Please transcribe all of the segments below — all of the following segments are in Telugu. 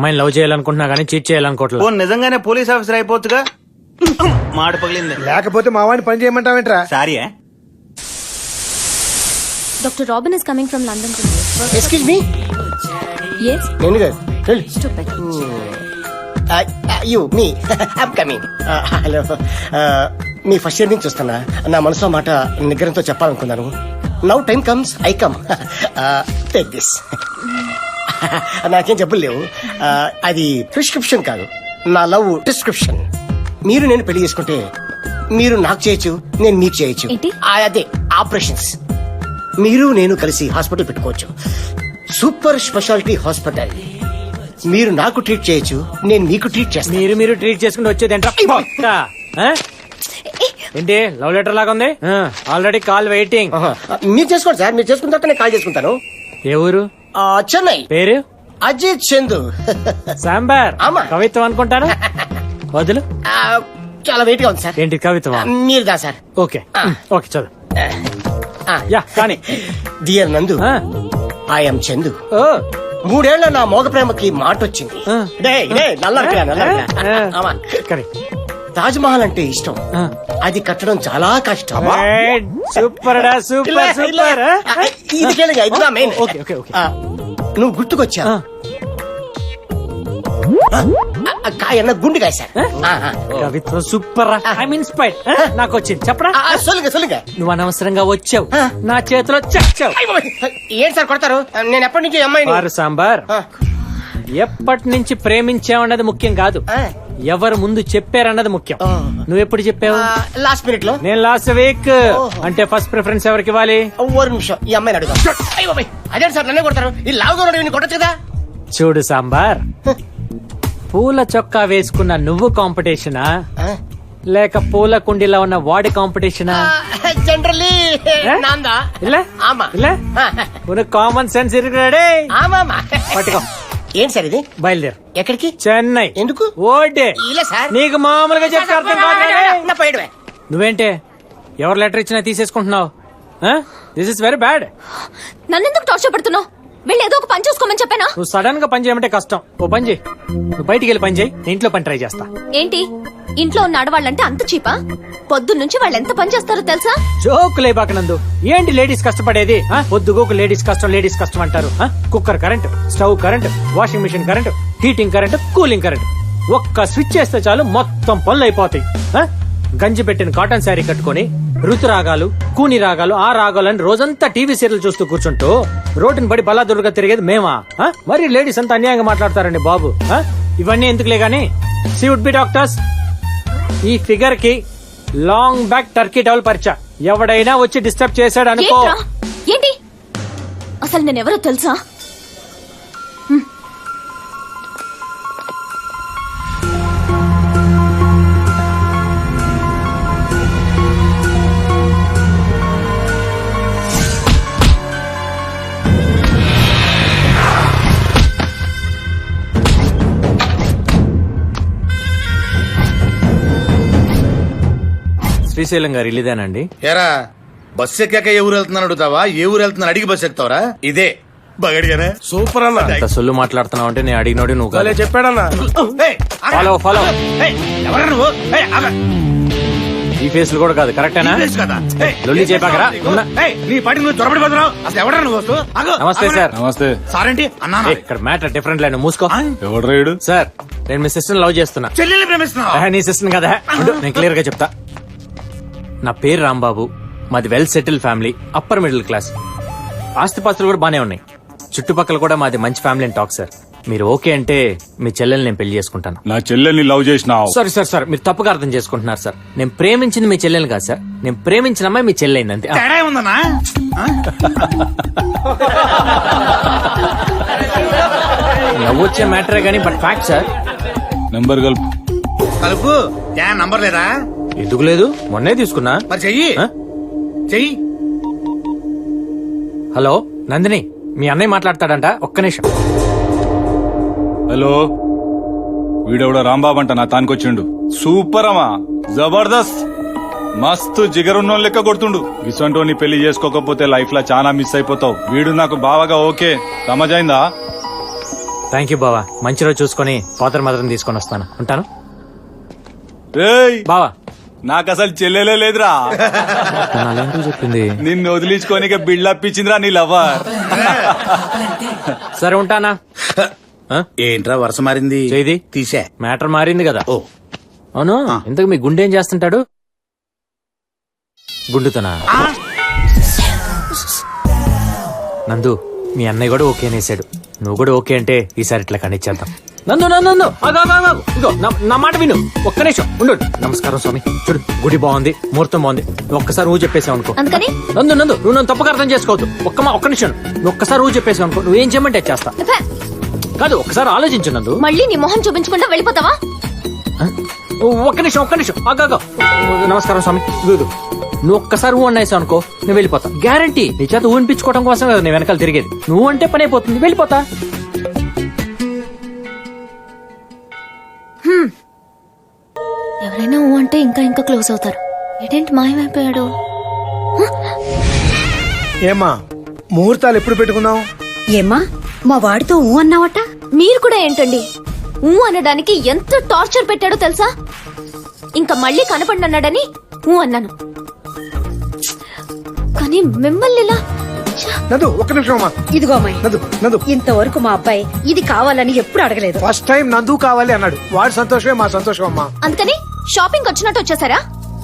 అమ్మాయిని లవ్ చేయాలనుకుంటున్నా గానీ చీట్ చేయాలనుకోవట్లేదు. నిజంగానే పోలీస్ ఆఫీసర్ అయిపోతుగా. మాట పగిలింది. లేకపోతే మా వాడిని పని చేయమంటావేంట్రా? Sorry. Dr. Robin is coming from London today. Excuse me. Yes? నేను కాదు. Stupid. You me I'm coming. Hello. మీ ఫస్ట్ ఇయర్ నుంచి వస్తున్నా. నా మనసులో మాట నిగ్రహంతో చెప్పాలనుకున్నాను. Now time comes I come. Take this. నాకేం జబ్బులు లేవు. అది ప్రిస్క్రిప్షన్ కాదు, నా లవ్ డిస్క్రిప్షన్. మీరు నేను పెళ్లి చేసుకుంటే మీరు నాకు చేయొచ్చు, నేను మీకు చేయొచ్చు. ఏంటి? అదే ఆపరేషన్స్. మీరు నేను కలిసి హాస్పిటల్ పెట్టుకోవచ్చు. Super speciality hospital. మీరు నాకు ట్రీట్ చేయొచ్చు, నేను మీకు ట్రీట్ చేస్తాను. మీరు ట్రీట్ చేసుకుంటూ వచ్చేది ఏంటి? లవ్ లెటర్ లాగా ఉంది. Already call waiting. మీరు చేసుకోండి సార్, మీరు చేసుకున్న తర్వాత నేను కాల్ చేసుకుంటాను. ఏ ఊరు? చెన్నై. పేరు? అజిత్ చందు. సాంబార్. ఆమా. కవిత్వం అనుకుంటాను. వదులు. చాలా వెయిట్ గా ఉంది సార్. ఏంటి కవిత్వం? మీరు దా సార్. ఓకే ఓకే చదువు. యా కానీ డియర్ నందు, ఐఎమ్ చందు. ఓ 3 ఏళ్ల నా మోగ ప్రేమకి మాట వచ్చింది. తాజ్ మహల్ అంటే ఇష్టం, అది కట్టడం చాలా కష్టం. సూపర్ డా సూపర్ సూపర్. ఇది కేళగా, ఇది నా మెయిన్. Okay okay okay. నువ్వు గుర్తుకొచ్చా. కాయన్న గుండెకాయ సార్. కవిత్వం సూపర్. I'm inspired. నాకు వచ్చింది చెప్పరా. సొల్లుగా నువ్వు అనవసరంగా వచ్చావు, నా చేతిలో చచ్చావు. ఏంటి సార్ కొడతారు? నేను ఎప్పటి నుంచి అమ్మాయిని సాంబార్ ఎప్పటి నుంచి ప్రేమించావన్నది ముఖ్యం కాదు, ఎవరు ముందు చెప్పారన్నది ముఖ్యం. నువ్వెప్పుడు చెప్పావు? లాస్ట్ మినిట్ లో. నేను లాస్ట్ వీక్. అంటే ఫస్ట్ ప్రిఫరెన్స్ ఎవరికి ఇవ్వాలి? ఒక్క నిమిషం, ఈ అమ్మాయిని అడుగు. అదే సార్ నన్నే కొడతారు. ఈ లావుగా కొట్టచ్చు కదా. చూడు సాంబార్, పూల చొక్కా వేసుకున్న నువ్వు కాంపిటీషనా లేక పూల కుండీలో ఉన్న వాడి కాంపిటీషనా? జనరల్లీ కామన్ సెన్స్ ఇరుకురాడే. పట్టుకో. ఏంటి సార్ ఇది? బయలుదేరు. ఎక్కడికి? చెన్నై. ఎందుకు? ఓటే. ఇలా సార్ నీకు మామూలుగా చెప్తే అర్థం కాదు. పోయడమే. నువ్వేంటే ఎవరు లెటర్ ఇచ్చినా తీసేసుకుంటున్నావు? This is very bad. నన్నెందుకు టార్చర్ పడుతున్నావు? వెళ్ళి ఏదో ఒక పని చూసుకోమని చెప్పానా? నువ్వు సడన్ గా పని చేయమంటే కష్టం. ఓ పని చేయి, నువ్వు బయటికి వెళ్ళి పని చేయి, ఇంట్లో పని ట్రై చేస్తా. ఏంటి ఇంట్లో ఉన్న ఆడవాళ్ళంటే అంత చీపా? పొద్దున్నుంచి వాళ్ళు ఎంత పని చేస్తారో తెలుసా? జోకులే బాకనందు. ఏంటి లేడీస్ కష్టపడేది? పొద్దుగోకు లేడీస్ కష్టం అంటారు. Cooker current, stove current, washing machine current, heating current, cooling current. ఒక్క స్విచ్ చేస్తే చాలు మొత్తం పనులు అయిపోతాయి. గంజి పెట్టిన కాటన్ శారీ కట్టుకుని ఋతురాగాలు, కూని రాగాలు, ఆ రాగాలని రోజంతా టీవీ సీరియల్ చూస్తూ కూర్చుంటూ రోడ్డుని పడి బలాదురుగా తిరిగేది మేమా? మరి లేడీస్ అంతా అన్యాయంగా మాట్లాడతారండి బాబు. ఇవన్నీ ఎందుకులే గానీ సీ వుడ్ బి డాక్టర్స్. ఈ ఫిగర్ కి లాంగ్ బ్యాక్ టర్కీ డబుల్ పరిచా. ఎవడైనా వచ్చి డిస్టర్బ్ చేశాడు అనుకో. ఏంటి అసలు నేనెవరో తెలుసా? శ్రీశైలం గారు ఇల్లుదేనండి? ఏరా బస్సు ఎక్కాక ఏ ఊరు వెళ్తున్నాను అడుగుతావా? ఏ ఊరు వెళ్తున్నాను అడిగి బస్సు ఎక్కుతావరా? ఇదే బగడిగానే. సూపర్ అన్న. సొల్లు మాట్లాడుతున్నావు అంటే నేను అడిగినోడి నువ్వు చెప్పాడన్నా. ఫాలో. ఎవరా నువ్వు? ఈ ఫేస్ కూడా కాదు. కరెక్టేనా? లొల్లి చెప్పాకరా. నీ పాటికి నువ్వు చొరబడిపోతున్నావు. అసలు ఎవరా నువ్వు? నమస్తే సార్. నమస్తే సార్ ఏంటి అన్నా? ఇక్కడ మ్యాటర్ డిఫరెంట్ లైన్. మూసుకో. ఎవడ్రాయుడు? సార్ నేను మీ సిస్టర్ లవ్ చేస్తున్నా. చెల్లెల్ని ప్రేమిస్తున్నావా? నీ సిస్టర్ కదా. నేను క్లియర్ గా చెప్తా. నా పేరు రాంబాబు, మాది well settle family, upper middle class. ఆస్తిపాస్తులు కూడా బానే ఉన్నాయి. చుట్టుపక్కల కూడా మాది మంచి ఫ్యామిలీ అని టాక్ సార్. మీరు ఓకే అంటే మీ చెల్లెల్ని నేను పెళ్లి చేసుకుంటాను. నా చెల్లెల్ని లవ్ చేసినావు? సారీ సార్, మీరు తప్పుగా అర్థం చేసుకుంటున్నారు సార్. నేను ప్రేమించింది మీ చెల్లెల్ని కాదు సార్, నేను ప్రేమించిన అమ్మాయి మీ చెల్లెైంది అంతే. తేడా ఉందన్నా? నవ్వొచ్చే మ్యాటరే గానీ బట్ ఫ్యాక్ట్ సార్. నెంబర్ కలుపు. నంబర్ లేదా? ఎందుకు లేదు, మొన్నే తీసుకున్నా. మరి చెయ్యి. చెయ్యి. హలో నందిని, మీ అన్నయ్య మాట్లాడతాడంట, ఒక్క నిమిషం. హలో, వీడెవడో రాంబాబు అంట నా తానికొచ్చిండు. సూపర్ అమ్మా, జబర్దస్త్, మస్తు జిగరున్నో లెక్క కొడుతుండు. గిసంటోని పెళ్లి చేసుకోకపోతే లైఫ్ లో చాలా మిస్ అయిపోతావు. వీడు నాకు బావగా ఓకే. సమజైందా? థ్యాంక్ యూ బావా. మంచి రోజు చూసుకొని ఫాదర్ మదర్ తీసుకొని వస్తాను. ఉంటాను ఏయ్ బావా. నాకు అసలు చెల్లెలే లేదురా. తను అలాంటివి చెప్పింది. నిన్ను వదిలించుకోనిక బిల్డప్ ఇచ్చిందిరా నీ లవర్. సరే ఉంటానా. ఏంట్రా వరుస మారింది? చేయిది. తీసే. మ్యాటర్ మారింది కదా. ఓ అవును, ఇంతకు మీ గుండె ఏం చేస్తుంటాడు? గుండుతనా? నందు, మీ అన్నయ్య కూడా ఓకే అనేసాడు. నువ్వు కూడా ఓకే అంటే ఈసారి ఇట్లా కనిచ్చేద్దాం. నందు నందు నందు, ఆగు, ఆగు, ఆగు, ఆగు. ఇదిగో నా మాట విను. ఒక్క నిమిషం ఉండు. నమస్కారం స్వామి. చూడు, గుడి బాగుంది, ముహూర్తం బాగుంది. నువ్వు ఒక్కసారి నువ్వు చెప్పేసావు అనుకో. అందుకని నందు నందు, నువ్వు నన్ను తప్పుగా అర్థం చేసుకోవద్దు. ఒక్క నిమిషం నువ్వు ఒక్కసారి నువ్వు చెప్పేసావు అనుకో. నువ్వేం చేయమంటే అది చేస్తా. ఎఫే, కాదు, ఒక్కసారి ఆలోచించు నందు. మళ్ళీ నీ మొహం చూపించకుండా వెళ్ళిపోతావా? ఆ? ఒక్క నిమిషం ఆగాగా. నమస్కారం స్వామి. ఇదిగో, నువ్వు ఒక్కసారి ఊ అన్నాయిసావు అనుకో, నువ్వు వెళ్ళిపోతా. గ్యారంటీ. నీ చేత ఊనిపించుకోవడం కోసం కదా నేను వెనకాల తిరిగేది. నువ్వు అంటే పని అయిపోతుంది, వెళ్ళిపోతా. ఎవరైనా ఊ అంటే ఇంకా ఇంకా క్లోజ్ అవుతారు. ఏంటి మాయమైపోయాడు? ఏమా ముహూర్తాలు ఎప్పుడు పెట్టుకుందాం? ఏమ్మా మా వాడితో ఊ అన్నావట? మీరు కూడా ఏంటండి ఊ అనడానికి ఎంత టార్చర్ పెట్టాడో తెలుసా? ఇంకా మళ్ళీ కనపడినన్నాడని ఊ అన్నాను. కానీ మిమ్మల్ని ఇలా నందు ఒక్క నిమిషం అమ్మా. ఇదిగో అమ్మాయి, నందు ఇంతవరకు మా అబ్బాయి ఇది కావాలని ఎప్పుడు అడగలేదు. ఫస్ట్ టైం నందు కావాలి అన్నాడు. వాడి సంతోషమే మా సంతోషం అమ్మా. అందుకని షాపింగ్ వచ్చినట్టు వచ్చేసారా?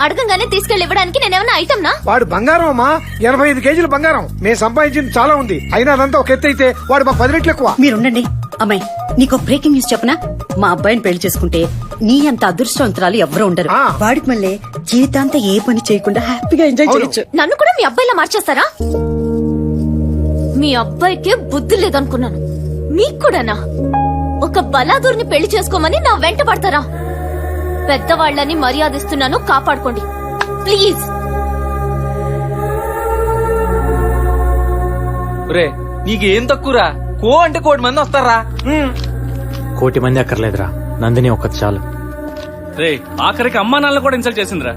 అడగంగానే తీసుకెళ్లి ఇవ్వడానికి నేనేమన్నా ఐటమ్నా? వాడు బంగారం అమ్మా, 85 కేజీలు బంగారం. మేము సంపాదించింది చాలా ఉంది. అయినా అదంతా ఒక ఎత్తు అయితే వాడు మాకు 10 రెట్లు ఎక్కువ. మీరుండండి అమ్మాయి, నీకు బ్రేకింగ్ న్యూస్ చెప్పనా? మా అబ్బాయిని పెళ్లి చేసుకుంటే నీ అంత అదృష్టవంతురాలు ఎవరు ఉండరు. ఆ. వాడికి మళ్ళీ జీవితాంతా ఏ పని చేయకుండా హ్యాపీగా ఎంజాయ్ అవును. చేయొచ్చు. నన్ను కూడా మీ అబ్బాయిలా మార్చేస్తారా? మీ అబ్బాయికే బుద్ధి లేదనుకున్నాను. మీకు కూడానా? ఒక బలాదూర్ని పెళ్లి చేసుకోమని నా వెంట పడతారా? పెద్దవాళ్ళని మర్యాదిస్తున్నాను, కాపాడుకోండి ప్లీజ్. రే నీకేం తక్కువరా? కో అంటే 1,000 మంది వస్తారా? 1,000 మంది అక్కర్లేదురా, నందిని ఒక్కటి చాలు. రే ఆఖరికి అమ్మా నాన్న కూడా ఇన్సల్ట్ చేసిందిరా.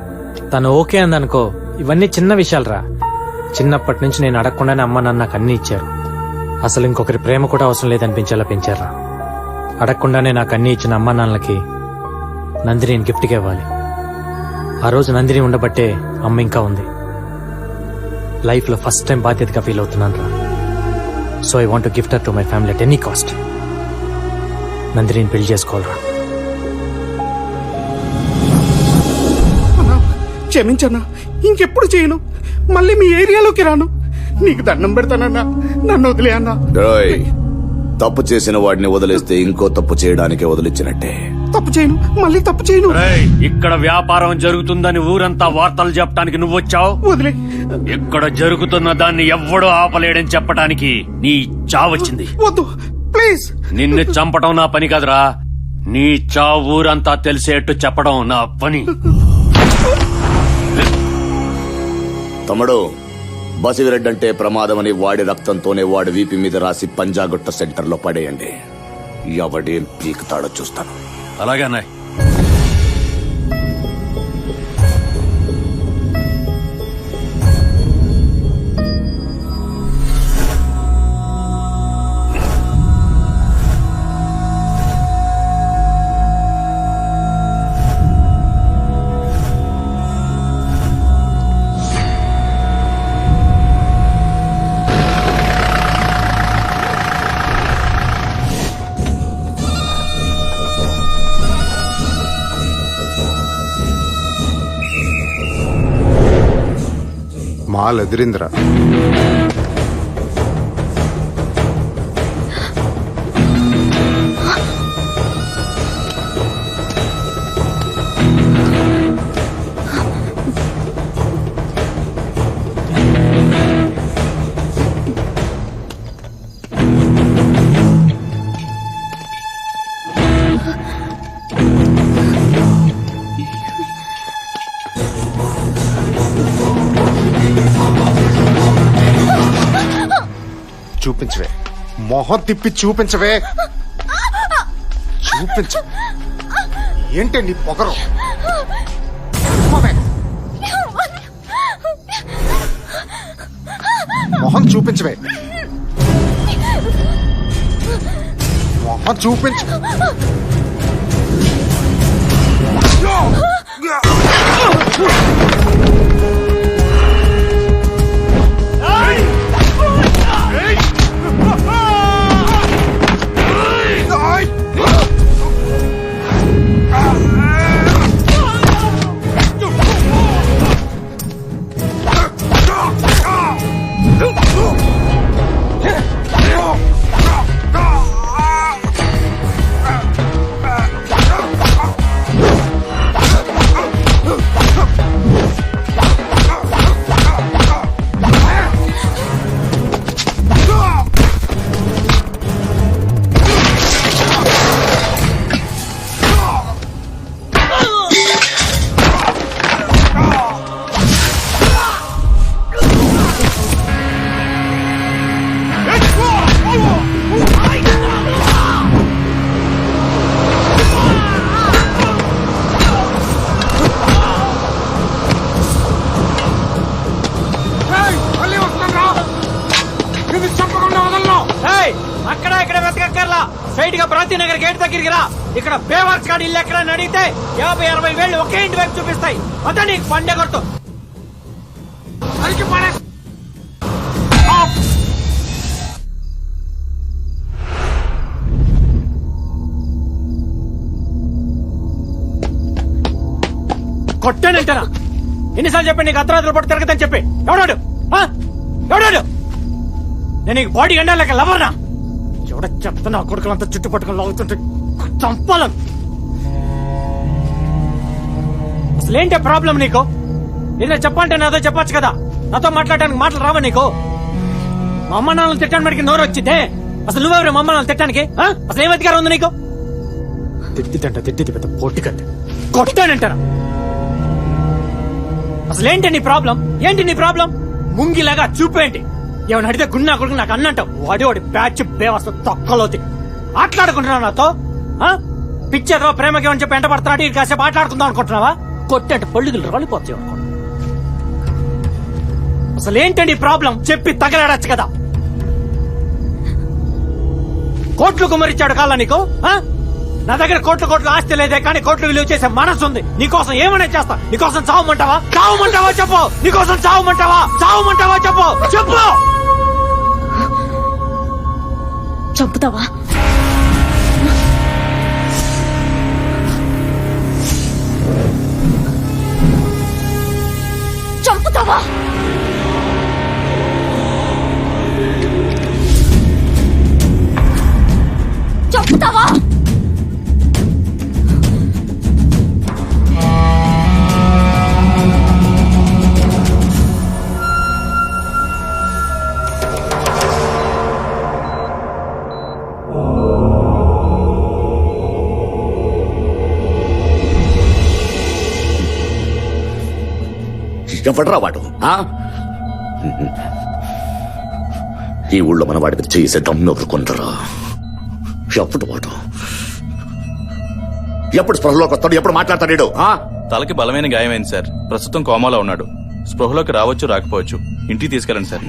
తను ఓకే అందనుకో, ఇవన్నీ చిన్న విషయాలురా. చిన్నప్పటి నుంచి నేను అడగకుండానే అమ్మ నాన్న నాకు అన్ని ఇచ్చారు. అసలు ఇంకొకరి ప్రేమ కూడా అవసరం లేదనిపించేలా పెంచారా. అడగకుండానే నాకు అన్ని ఇచ్చిన అమ్మ నాన్నలకి నందిని గిఫ్ట్గా ఇవ్వాలి. ఆ రోజు నందిని ఉండబట్టే అమ్మ ఇంకా ఉంది. లైఫ్ లో ఫస్ట్ టైం బాధ్యతగా ఫీల్ అవుతున్నాను రా. So I want gift her to my family at any cost. Nandini పెళ్లి చేసుకోవాలరా. క్షమించన్నా, ఇంకెప్పుడు చేయను. మళ్ళీ మీ ఏరియాలోకి రాను. నీకు దండం పెడతానన్నా, నన్ను వదిలే అన్నా. డేయ్, తప్పు చేసిన వాడిని వదిలేస్తే ఇంకో తప్పు చేయడానికి వదిలించినట్టే. తప్పు చేయను, మళ్ళీ తప్పు చేయను. ఇక్కడ వ్యాపారం జరుగుతుందని ఊరంతా వార్తలు చెప్పడానికి నువ్వొచ్చావు. వదిలే. ఇక్కడ జరుగుతున్న దాన్ని ఎవ్వడూ ఆపలేడని చెప్పడానికి నీ చావొచ్చింది. వద్దు ప్లీజ్. నిన్ను చంపడం నా పని కాదురా, నీ చావు ఊరంతా తెలిసేట్టు చెప్పడం నా పని. తమ్ముడు, బసివిరెడ్డంటే ప్రమాదమని వాడి రక్తంతోనే వాడి వీపి మీద రాసి పంజాగుట్ట సెంటర్ లో పడేయండి. ఎవడేం పీకుతాడో చూస్తాను. అలాగే అన్నాయ్. మాల్ ఎదిరింద్రా. చూపించవే, మొహం తిప్పి చూపించవే. చూపించ. ఏంటి నీ పొగరు? మొహం చూపించవే. మొహం చూపించు. ఏయ్, అక్కడ ఇక్కడ వెతకక్కర్లా, స్ట్రైట్ గా ప్రాంతీనగర్ గేట్ దగ్గరికి రా. ఇక్కడ బేవర్స్ గాడి ఇల్లు ఎక్కడ అడిగితే 50-60 వేళ్ళు ఒకే ఇంటి వైపు చూపిస్తాయి. అదే నీకు పండే కొట్టు. కొట్టానంటారా? ఎన్నిసార్లు చెప్పి నీకు అర్ధరాత్రులు పట్టు తిరగదని చెప్పి ఎవడాడు? ఎవడాడు? నేను నీకు బాడీ ఎండా లేక లవర్నా? ఎవడ చెప్తా నా కొడుకులంతా చుట్టు పట్టుకుని లాగుతుంటే చంపాలను. అసలేంటే ప్రాబ్లం నీకు? ఏదో చెప్పంటే నాతో చెప్పొచ్చు కదా. నాతో మాట్లాడడానికి మాటలు రావా నీకు? మా అమ్మ నాన్నలు తిట్టడానికి మనకి నోరు వచ్చిందే. అసలు నువ్వెవరు మా అమ్మ నాన్నలు తిట్టడానికి? అసలు ఏం అధికారం ఉంది నీకు? తిట్టిది పెద్ద పొట్టి కంటే కొట్టానంటారా? అసలేంటి నీ ప్రాబ్లం? ఏంటి నీ ప్రాబ్లం? ముంగిలాగా చూపేంటి? ఏమైనా అడిగితే గున్నా కొడుకు నాకు అన్నంటావు. వాడి బ్యాచ్ బేవస్త తొక్కలోతి ఆటలాడుకుంటున్నావు నాతో. పిచ్చేదో ప్రేమకి ఏమని చెప్పి ఎంట పడుతున్నాడు. ఇది కాసేపు ఆటలాడుకుందాం అనుకుంటున్నావా? కొట్టంటే పళ్ళుగులు రాలిపోతాయి అనుకో. అసలేంటండి ప్రాబ్లం? చెప్పి తగలాడచ్చు కదా. కోట్లు కుమ్మరిచ్చాడు కాలా నీకు? నా దగ్గర కోట్లు ఆస్తి లేదే, కానీ కోట్లు విలువ చేసే మనసు ఉంది. నీకోసం ఏమనే చేస్తా. నీకోసం చావమంటావా? చెప్పు. నీకోసం చావమంటావా చెప్పు. చంపుతావా? చంపుతావా? చంపుతావా? ఎవడరా వాడు? ఈ ఊళ్ళో మన వాడి మీద చేసే దమ్ము ఎవరుకుంటారా? ఎప్పుడు వాడు ఎప్పుడు స్పృహలోకి వస్తాడు? ఎప్పుడు మాట్లాడతాడు? తలకి బలమైన గాయమైంది సార్. ప్రస్తుతం కోమాలో ఉన్నాడు. స్పృహలోకి రావచ్చు రాకపోవచ్చు. ఇంటికి తీసుకెళ్ళండి సార్.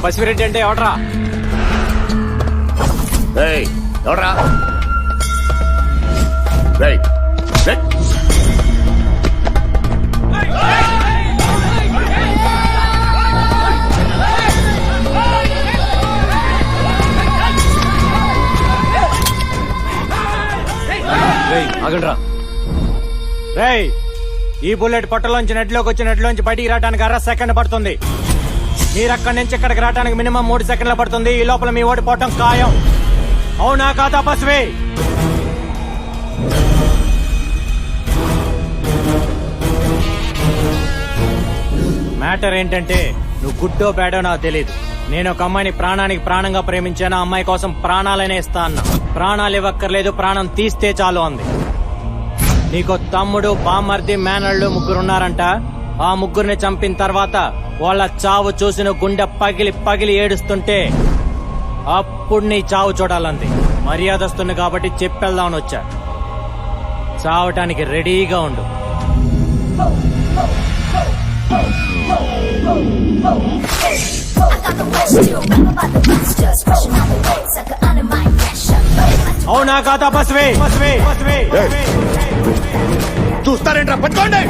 బసిరెడ్డి అంటే ఎవడరా? ఎవడరా? ఆగండ్రా. రేయ్, ఈ బుల్లెట్ పొట్టలోంచి నెట్లోకి వచ్చి నెట్లోంచి బయటికి రావడానికి 1/2 సెకండ్ పడుతుంది. మీరు అక్కడి నుంచి ఇక్కడికి రావడానికి మినిమం 3 సెకండ్లు పడుతుంది. ఈ లోపల మీ ఓడిపోవటం ఖాయం. అవునా కాదా బస్వే? మ్యాటర్ ఏంటంటే నువ్వు గుడ్డో బ్యాడో నాకు తెలియదు. నేను ఒక అమ్మాయిని ప్రాణానికి ప్రాణంగా ప్రేమించాను. ఆ అమ్మాయి కోసం ప్రాణాలనే ఇస్తా అన్నా. ప్రాణాలు ఇవ్వక్కర్లేదు, ప్రాణం తీస్తే చాలు అంది. నీకో తమ్ముడు, బామర్ది, మేనళ్ళు ముగ్గురున్నారంట. ఆ ముగ్గురిని చంపిన తర్వాత వాళ్ళ చావు చూసిన గుండె పగిలి పగిలి ఏడుస్తుంటే అప్పుడు నీ చావు చూడాలంది. మర్యాదస్తుంది కాబట్టి చెప్పెళ్దామని వచ్చా. చావటానికి రెడీగా ఉండు. అవునా కాదా బస్వే? చూస్తారేంట్రా పట్టుకోండి